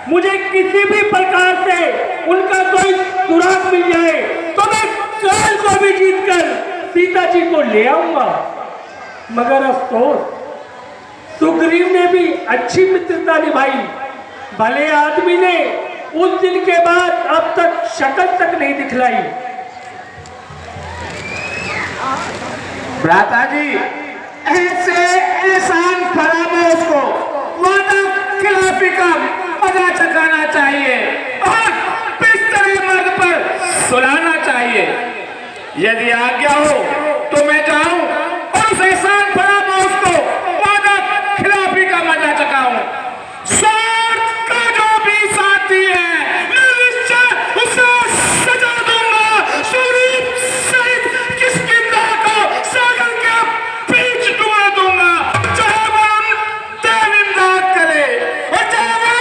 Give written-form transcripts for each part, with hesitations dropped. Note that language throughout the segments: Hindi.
मुझे किसी भी प्रकार से उनका कोई सुराग मिल जाए तो मैं काल को भी जीतकर सीता जी को ले आऊंगा। मगर अफसोस, सुग्रीव ने भी अच्छी मित्रता निभाई। भले आदमी ने उस दिन के बाद अब तक शक्ल तक नहीं दिखलाई। भ्राता जी, ऐसे एहसान फरामोश को वादा खिलाफी का मजा चखाना चाहिए और बिस्तरे मर्द पर सुलाना चाहिए। यदि आज्ञा हो तो मैं जाऊं और उस एहसान फरामोश को वादा खिलाफी का मजा चखाऊं। स्वार्थ का जो भी साथी है मैं निश्चय उसे सजा दूंगा। सुग्रीव सहित किष्किंधा को सागर के बीच डुबा दूंगा। चाहे वो देव इमदाद करे और चाहे वो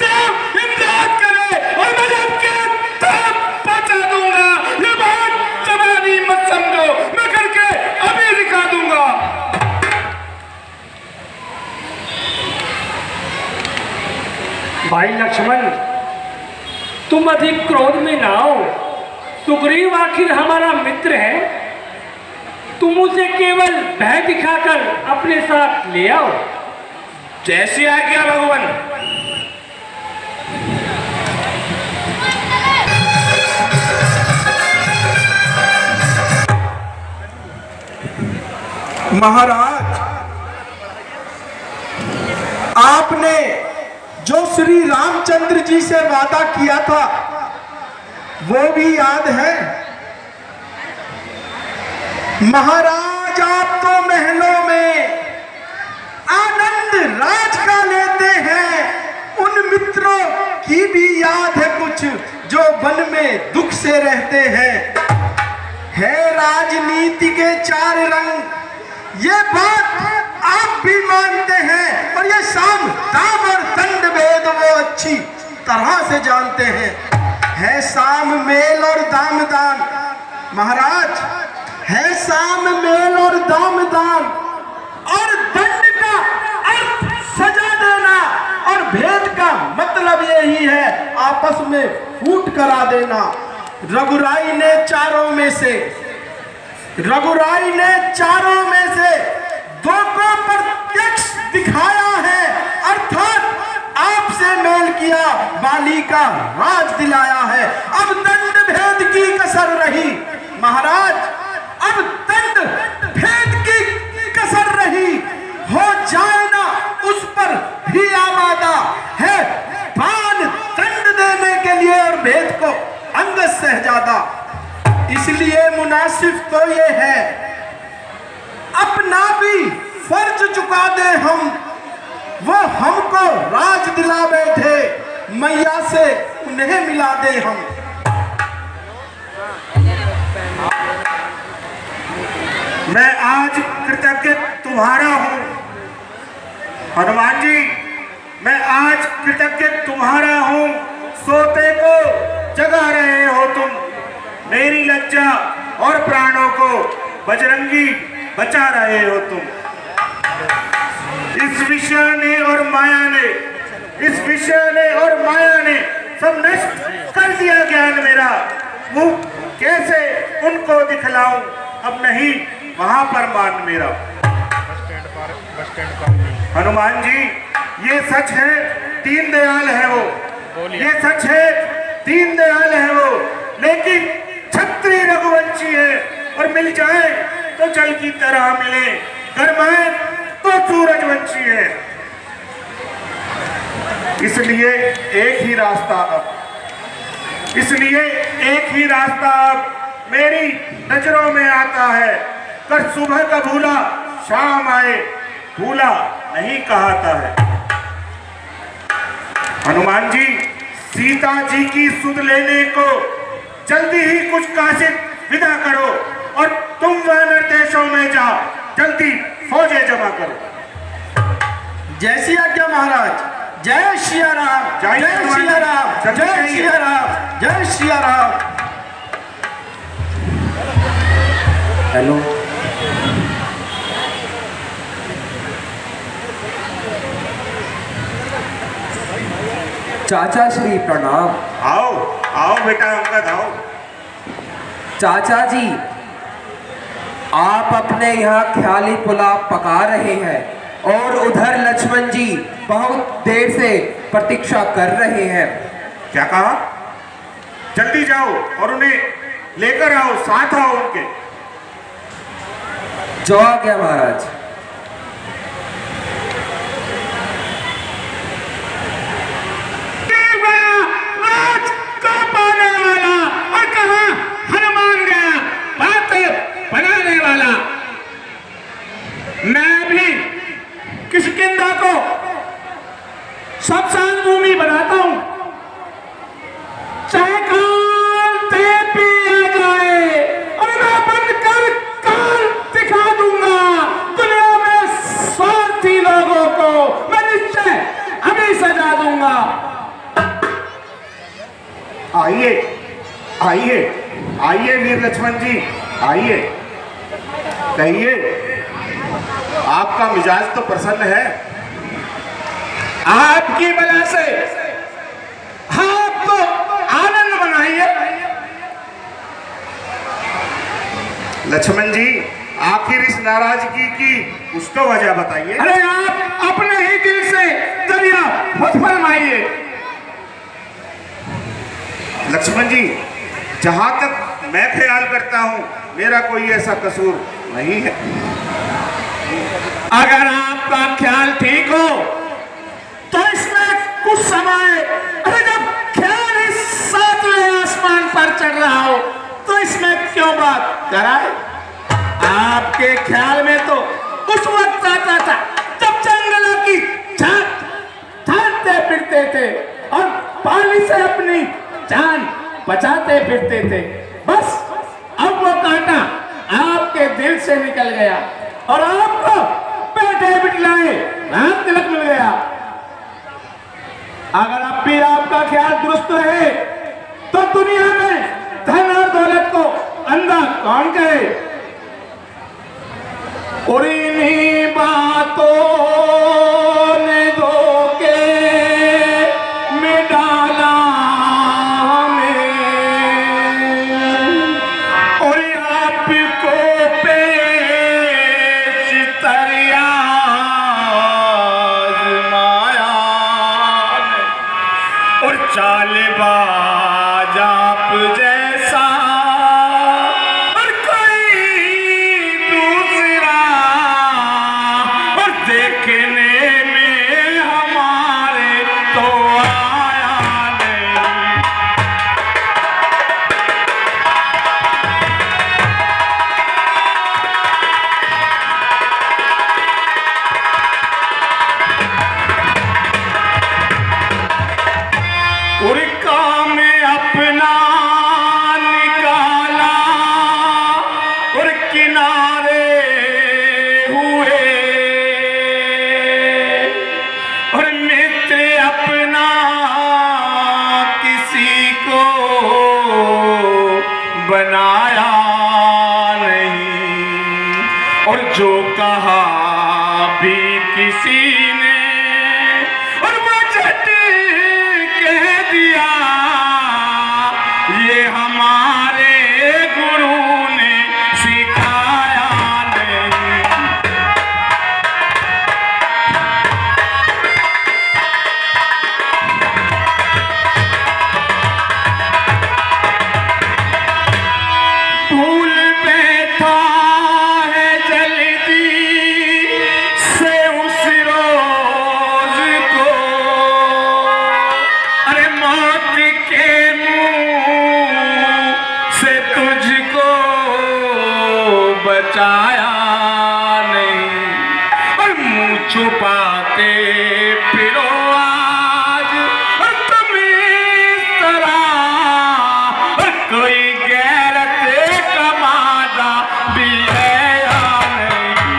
देव इमदाद करे और मैं सबके देव बचा दूंगा। ये बात जवानी मत समझो, मैं करके अभी दिखा दूंगा। भाई लक्ष्मण, तुम अधिक क्रोध में ना हो। सुग्रीव आखिर हमारा मित्र है। तुम उसे केवल भय दिखाकर अपने साथ ले आओ। जैसी आज्ञा भगवान। महाराज, आपने जो श्री रामचंद्र जी से वादा किया था वो भी याद है। महाराज, आप तो महलों में आनंद राज का लेते हैं। उन मित्रों की भी याद है कुछ जो वन में दुख से रहते हैं। है राजनीति के चार रंग, ये बात आप भी मानते हैं और ये साम दाम और दंड भेद वो अच्छी तरह से जानते हैं। है साम मेल और दाम दान। महाराज, है साम मेल और दाम दान और दंड का अर्थ सजा देना और भेद का मतलब यही है आपस में फूट करा देना। रघुराई ने चारों में से दो को प्रत्यक्ष दिखाया है, अर्थात आपसे मेल किया, बाली का राज दिलाया है। अब दंड भेद की कसर रही। महाराज, अब दंड भेद की कसर रही। हो जाए ना उस पर भी आमादा है बाण दंड देने के लिए और भेद को अंगद शहजादा। इसलिए मुनासिब तो ये है अपना भी फर्ज चुका दे हम। वो हमको राज दिला बैठे, मैया से उन्हें मिला दे हम। मैं आज कृतज्ञ तुम्हारा हूं हनुमान जी, मैं आज कृतज्ञ तुम्हारा हूं। सोते को जगा रहे हो तुम, मेरी लज्जा और प्राणों को बजरंगी बचा रहे हो तुम। इस विषय ने और माया ने सब नष्ट कर दिया ज्ञान मेरा। मुंह कैसे उनको दिखलाऊं, अब नहीं वहां पर मान मेरा। हनुमान जी, ये सच है दीनदयाल है वो, ये सच है दीनदयाल है वो, लेकिन छत्री रघुवंशी है और मिल जाए तो जल की तरह मिले, गरमाए तो सूरजवंशी है। इसलिए एक ही रास्ता अब मेरी नजरों में आता है। कर सुबह का भूला शाम आए, भूला नहीं कहता है। हनुमान जी, सीता जी की सुध लेने को जल्दी ही कुछ काशिद विदा करो और तुम वह निर्देशों में जा जल्दी फौजें जमा करो। जय आज्ञा महाराज। जय सिया राम, जय सिया राम, जय सिया राम, जय सिया राम। हेलो, चाचा श्री प्रणाम। आओ आओ बेटा अंगद आओ। चाचा जी, आप अपने यहाँ ख्याली पुलाव पका रहे हैं और उधर लक्ष्मण जी बहुत देर से प्रतीक्षा कर रहे हैं। क्या कहा? जल्दी जाओ और उन्हें लेकर आओ, साथ आओ उनके। जो आ गया महाराज। राज को पाने वाला और कहा हनुमान गया बात बनाने वाला। मैं भी किष्किंधा को शमशान भूमि बनाता हूं, चाहे काल ते भी आ जाए और मैं बनकर काल दिखा दूंगा। दुनिया में स्वार्थी लोगों को मैं निश्चय अभी सजा दूंगा। आइए आइए आइए वीर लक्ष्मण जी, आइए। कहिए, आपका मिजाज तो प्रसन्न है। आपकी वजह से आप तो आनंद मनाइए। लक्ष्मण जी, आखिर इस नाराजगी की कुछ तो वजह बताइए। अरे आप अपने ही दिल से दरिया खुद फरमाइए। लक्ष्मण जी, जहां तक मैं ख्याल करता हूं, मेरा कोई ऐसा कसूर नहीं है। अगर आपका ख्याल ठीक हो तो इसमें कुछ समय, अरे जब ख्याल इस सातवें आसमान पर चढ़ रहा हो तो इसमें क्यों बात कराए। आपके ख्याल में तो उस वक्त आता था जब जंगलों की छानते फिरते थे और पानी से अपनी जान बचाते फिरते थे। बस अब वो कांटा आपके दिल से निकल गया और आपको बैठे बिठलाए रात तिलक मिल गया। अगर अब भी आपका ख्याल दुरुस्त है तो दुनिया में धन और दौलत को अंधा कौन कहे। और इन्हीं बातों ने धोखे में डाला हमें और आपको पेश तरिया आजमाया और चालबाज आप जैसा और कोई दूसरा और देखने में हमारे तो आया नहीं। और काम अपना निकाला और किनारे हुए और मित्र अपना किसी को बनाया नहीं और जो कहा भी किसी ने और वो झट कह दिया ये हमारे गुरु ने सिखाया नहीं। भूल बैठा है जल्दी से उस रोज को, अरे मौत के मुंह से तुझको बचाया नहीं और मुंह छुपाते फिरो आज और तुम इस तरह और कोई गैरत का मादा भी है या नहीं।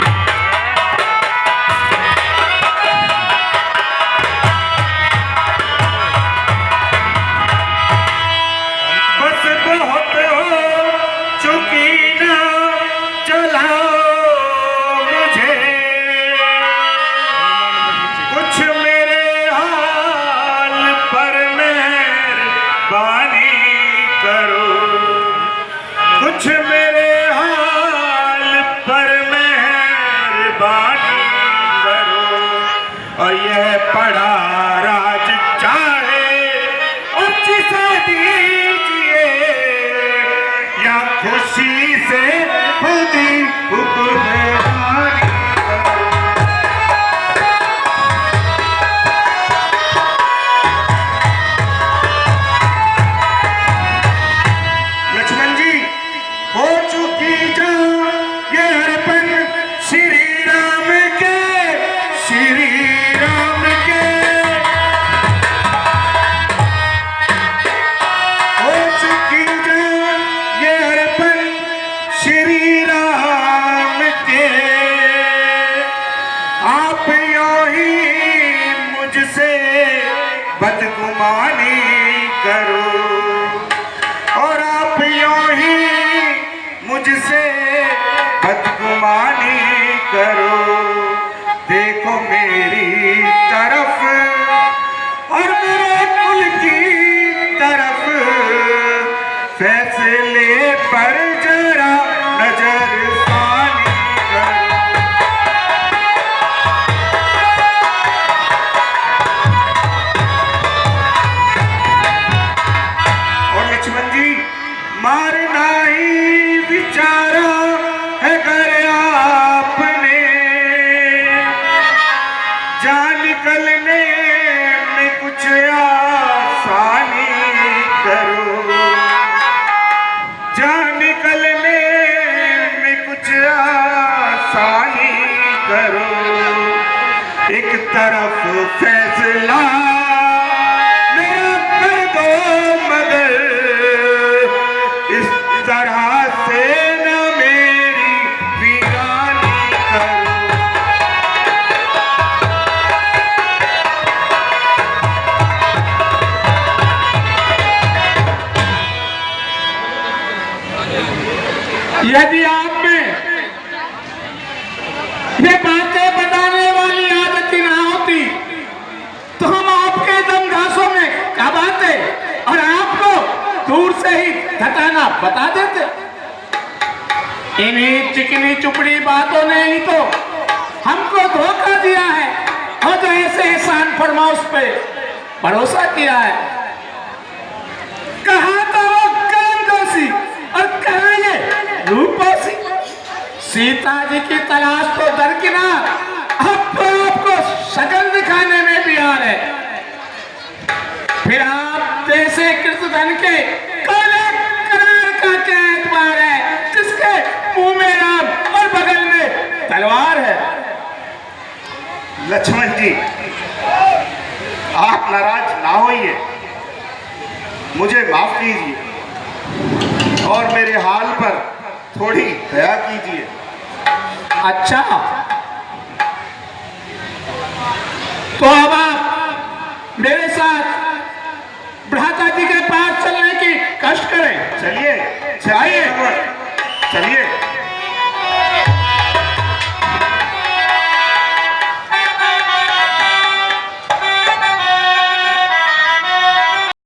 बस बहुत हो चुकी ना चलाओ मुझे। बड़ा राज चाहे उसी से दीजिए, या खुशी से खुद ही हुक्मरानी। लक्ष्मण जी, हो चुकी जो ये अर्पण श्री राम के, श्री राम के। हो चुकी जो ये अर्पण श्री राम के, आप यूं ही मुझसे बदगुमानी करो, और आप यूं ही मुझसे बदगुमानी करो। देखो मेरी तरफ और मेरे कुल की तरफ, फैसले पर जरा नजर सानी करो। और लक्ष्मण जी, मारना ही विचारा है घर आपने, जान निकलने में कुछ आसानी करो, जान निकलने में कुछ आसानी करो। एक तरफ फैसला मेरा कर दो, मगर इस तरह से न मेरी वीरानी करो। यदि आप में ये बातें बताने वाली आदत ही ना होती तो हम आपके दम घासों में कब आते और आपको दूर से ही ठिकाना बता देते। इन्हीं चिकनी चुपड़ी बातों ने ही तो हमको धोखा दिया है, और जो ऐसे एहसान फरमाउश पे भरोसा किया है। कहा तो वो कामदोषी और कहा ये रूपोषी। सीता जी की तलाश तो दरकिनार, अब तो आपको शक्ल दिखाने में भी आ रहे। फिर आप जैसे कृतधन के काले करार का क्या एतबार है, जिसके मुंह में राम और बगल में तलवार है। लक्ष्मण जी, आप नाराज ना होइए, मुझे माफ कीजिए और मेरे हाल पर थोड़ी दया कीजिए। अच्छा, तो अब आप मेरे साथ भ्राता जी के पास चलने की कष्ट करें। चलिए, आइए। चलिए।